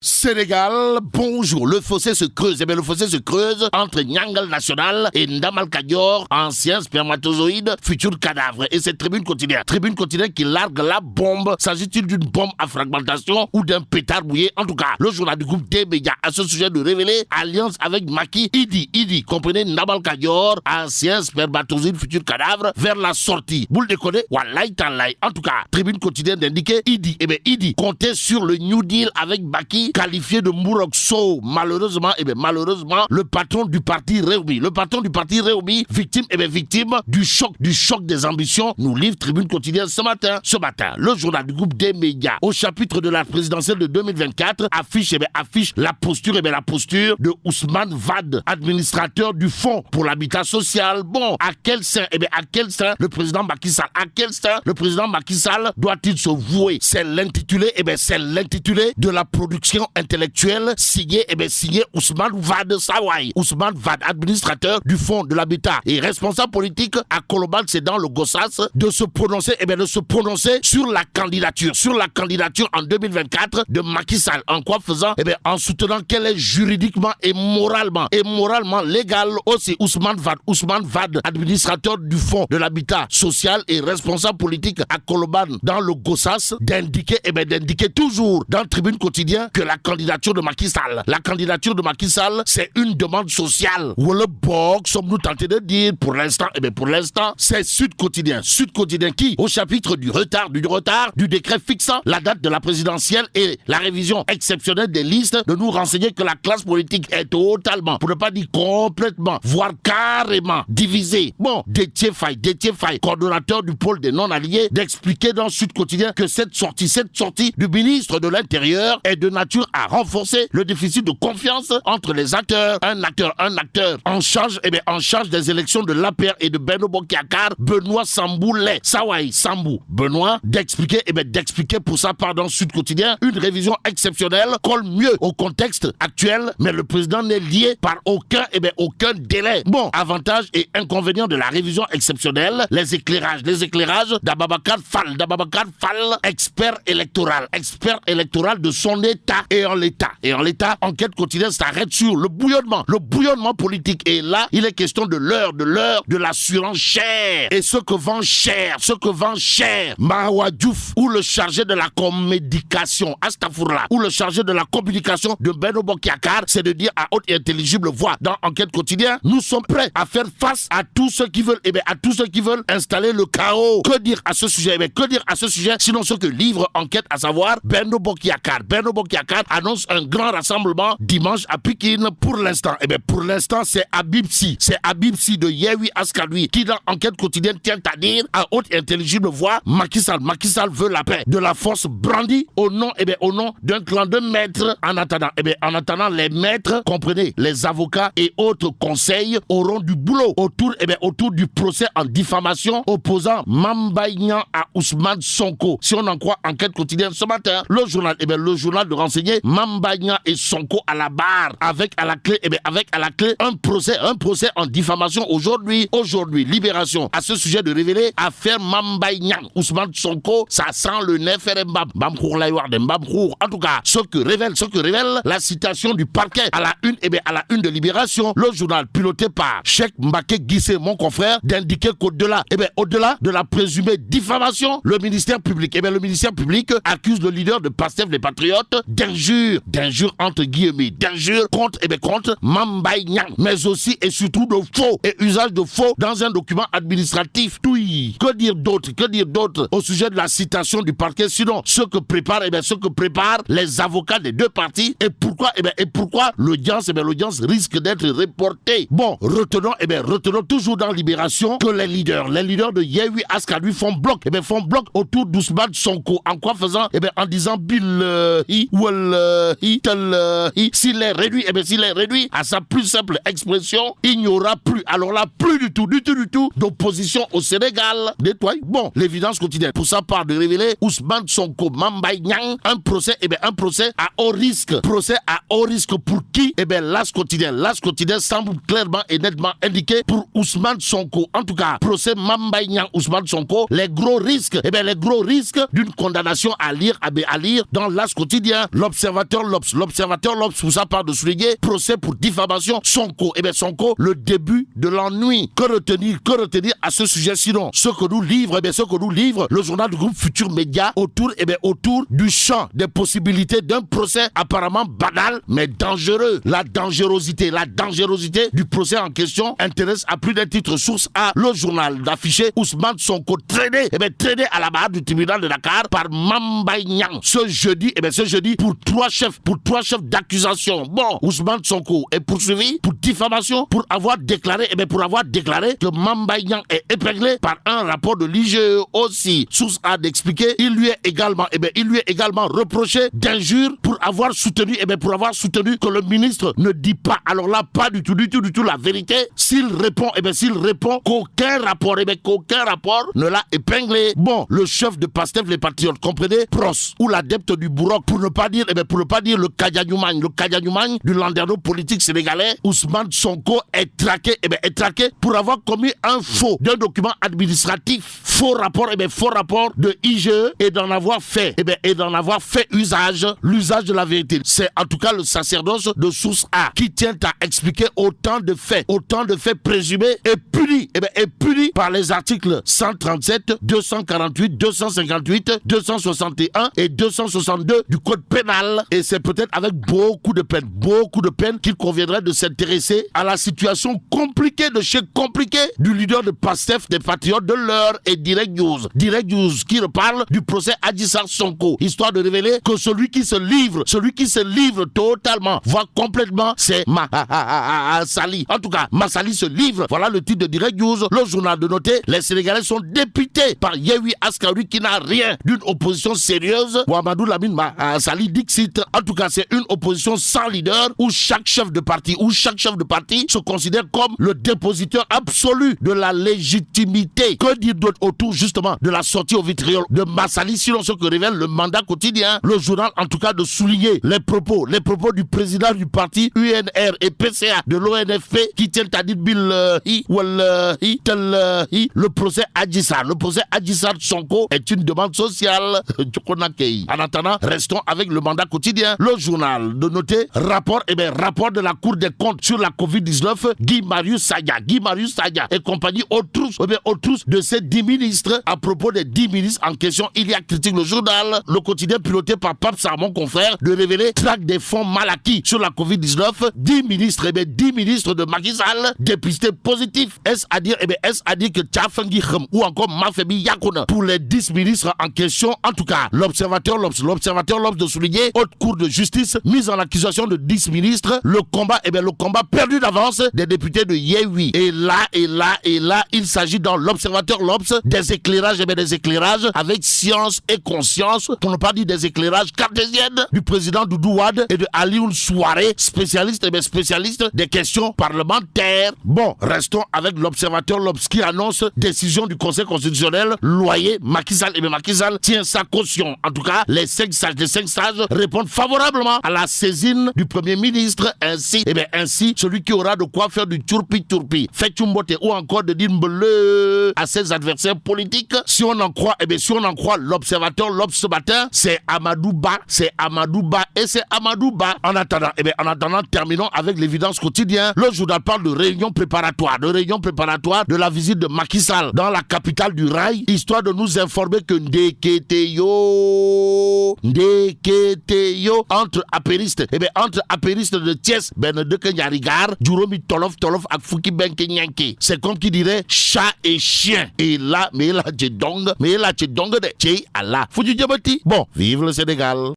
Sénégal, bonjour. Le fossé se creuse. Eh bien, le fossé se creuse entre Nyangal National et Ndamal Kadior, ancien spermatozoïde, futur cadavre. Et cette tribune quotidienne qui largue la bombe. S'agit-il d'une bombe à fragmentation ou d'un pétard mouillé? En tout cas, le journal du groupe D-Média à ce sujet de révéler alliance avec Macky. Idi, comprenez Ndamal Kadior, ancien spermatozoïde, futur cadavre, vers la sortie. Vous le déconnez? Wallahi talai. En tout cas, tribune quotidienne d'indiquer Idi. Eh bien, Idi comptait sur le New Deal avec Macky, qualifié de Mourokso. Malheureusement, le patron du parti Réumi, victime du choc des ambitions, nous livre tribune quotidienne ce matin. Le journal du groupe des médias, au chapitre de la présidentielle de 2024, affiche la posture de Ousmane Wade, administrateur du Fonds pour l'habitat social. Bon, à quel sein le président Macky Sall doit-il se vouer? C'est l'intitulé de la production intellectuelle signé Ousmane Wade Sawai. Ousmane Wade, administrateur du Fonds de l'habitat et responsable politique à Colobane, c'est dans le Gossas, de se prononcer sur la candidature en 2024 de Macky Sall. En quoi faisant? En soutenant qu'elle est juridiquement et moralement légale. Aussi Ousmane Wade, administrateur du Fonds de l'habitat social et responsable politique à Colobane dans le Gossas, d'indiquer toujours dans le Tribune quotidien que la candidature de Macky Sall, c'est une demande sociale. Ou le box, sommes-nous tentés de dire pour l'instant, c'est Sud Quotidien qui, au chapitre du retard du décret fixant la date de la présidentielle et la révision exceptionnelle des listes, de nous renseigner que la classe politique est totalement, pour ne pas dire complètement, voire carrément divisée. Bon, Déthié Faye, coordonnateur du pôle des non-alliés, d'expliquer dans Sud Quotidien que cette sortie du ministre de l'Intérieur est de nature à renforcer le déficit de confiance entre les acteurs. Un acteur en charge des élections de l'APR et de Benno Bokk Yakaar, Benoît Sambou Benoît, d'expliquer pour sa part dans Sud Quotidien une révision exceptionnelle colle mieux au contexte actuel, mais le président n'est lié par aucun délai. Bon, avantages et inconvénients de la révision exceptionnelle, les éclairages d'Ababacar Fall, expert électoral de son état. Et en l'état, enquête quotidienne s'arrête sur le bouillonnement politique. Et là, il est question de l'heure de la surenchère. Et ce que vend cher, Mahawa Diouf, ou le chargé de la communication, ou le chargé de la communication de Benno Bokk Yakaar, c'est de dire à haute et intelligible voix dans enquête quotidienne, nous sommes prêts à faire face à tous ceux qui veulent, installer le chaos. Que dire à ce sujet? Sinon ce que livre enquête, à savoir Benno Bokk Yakaar annonce un grand rassemblement dimanche à Pikine. Pour l'instant, c'est Habib Sy de Yewwi Askan Wi qui dans enquête quotidienne tient à dire à haute et intelligible voix, Macky Sall veut la paix, de la force brandie au nom d'un clan de maîtres. En attendant, les maîtres, comprenez, les avocats et autres conseils auront du boulot autour du procès en diffamation opposant Mame Mbaye Niang à Ousmane Sonko. Si on en croit enquête quotidienne ce matin, le journal de renseigner Mame Mbaye Niang et Sonko à la barre avec à la clé un procès en diffamation aujourd'hui. Libération à ce sujet de révéler affaire Mame Mbaye Niang, Ousmane Sonko, ça sent le nez faire mbam. En tout cas, ce que révèle la citation du parquet à la une de Libération, le journal piloté par Cheikh Mbacké Guissé, mon confrère, d'indiquer qu'au-delà de la présumée diffamation, le ministère public accuse le leader de Pastef les Patriotes d'injures entre guillemets, contre Mame Mbaye Niang, mais aussi et surtout de faux et usage de faux dans un document administratif. Que dire d'autre au sujet de la citation du parquet, sinon ce que préparent les avocats des deux parties, et pourquoi l'audience risque d'être reportée. Bon, retenons toujours dans Libération que les leaders de Yewwi Askan Wi font bloc autour d'Ousmane Sonko. En quoi faisant? En disant billahi wallahi tallahi, s'il est réduit à sa plus simple expression, il n'y aura plus du tout d'opposition au Sénégal. Bon, l'évidence quotidienne pour sa part de révéler Ousmane Sonko, Mame Mbaye Niang, un procès à haut risque. Pour qui? L'As quotidien semble clairement et nettement indiqué pour Ousmane Sonko. En tout cas, procès Mame Mbaye Niang, Ousmane Sonko, les gros risques d'une condamnation à lire dans l'As quotidien. L'Observateur l'Observateur L'Obs. L'Observateur L'Obs, pour ça part de souligner, procès pour diffamation Sonko. Eh bien Sonko, le début de l'ennui. Que retenir à ce sujet sinon ce que nous livre, le journal du groupe Futur Média autour du champ des possibilités d'un procès apparemment banal mais dangereux. La dangerosité du procès en question intéresse à plus d'un titre. Source A, le journal d'afficher Ousmane Sonko traîné à la barre du tribunal de Dakar par Mamba Niang ce jeudi pour trois chefs d'accusation. Bon, Ousmane Sonko est poursuivi pour diffamation pour avoir déclaré que Mamba Niang est épinglé par un rapport de l'IGE aussi. Source A d'expliquer, il lui est également reproché d'injure pour avoir soutenu que le ministre ne dit pas, alors là, pas du tout la vérité. S'il répond qu'aucun rapport ne l'a épinglé. Bon, le chef de Pastef, les Patriotes, comprenez, Pros, ou l'adepte du Bourroc, pour ne pas dire le Kadianoumagne du landerneau politique sénégalais, Ousmane Sonko est traqué pour avoir commis un faux d'un document administratif, faux rapport de IGE et d'en avoir fait l'usage de la vérité. C'est en tout cas le sacerdoce de Source A qui tient à expliquer autant de faits présumés et punis par les articles 137, 248, 258, 261 et 262 du code pénal. Et c'est peut-être avec beaucoup de peine qu'il conviendrait de s'intéresser à la situation compliquée de chez compliqué du leader de Pastef des Patriotes de l'heure et Direct News qui reparle du procès Adji Sarr Sonko, histoire de révéler que celui qui se livre totalement, voire complètement, c'est Massali. En tout cas, Massali se livre. Voilà le titre de Direct News. Le journal de noter, les Sénégalais sont dépités par Yehui Askaoui qui n'a rien d'une opposition sérieuse. Ouamadou Lamine Massali dixit. En tout cas, c'est une opposition sans leader où chaque chef de parti se considère comme le dépositeur absolu de la légitimité. Que dire d'autre autour justement de la sortie au vitriol de Massali, sinon ce que révèle le mandat quotidien. Le journal en tout cas de souligner les propos du président du parti UNR et PCA de l'ONFP qui tiennent à dire le procès Adji Sarr. Le procès Adji Sarr Sonko est une demande sociale. En attendant, restons avec le mandat quotidien. Le journal de noter rapport de la Cour des comptes sur la Covid-19, Guy Marius Sagna et compagnie aux trousses de ces 10 ministres. À propos des 10 ministres en question, il y a critique le journal, le quotidien piloté par Pape Sarr, mon confrère, de révéler traque des fonds mal acquis sur la Covid-19. 10 ministres de Macky Sall dépistés positifs. Est-ce à dire que Tchafengi Khem ou encore Mafebi Yakona pour les 10 ministres en question. En tout cas, l'Observateur L'Obs de souligner haute cour de justice mise en accusation de 10 ministres. Le combat perdu d'avance des députés de Yehui. Et là, il s'agit dans l'Observateur L'Obs des éclairages avec science et conscience, pour ne pas dire des éclairages cartésiennes du président Doudou Wade et de Alioune Souaré, spécialiste des questions parlementaires. Bon, restons avec l'Observateur L'Obs qui annonce décision du Conseil constitutionnel, loyer, Macky Sall tient sa caution. En tout cas, les 5 sages répondent favorablement à la saisine du Premier ministre. Ainsi, celui qui aura de quoi faire du turpi, fait Chumbote ou encore de dire bleu à ses adversaires politiques. Si on en croit l'Observateur L'Obs ce matin, c'est Amadou Ba. En attendant, terminons avec l'évidence quotidien. Le journal parle de réunion préparatoire de la visite de Macky Sall dans la capitale du rail, histoire de nous informer que Ndeketeyo entre apéristes de Thiès, de Kenyarigar, Juromi Tolof ak Fouki Benke Nyanke. C'est comme qui dirait chat et chien. Et là, mais là, tu dongue de Tchei Allah. Foutu Djabati. Bon, vive le Sénégal.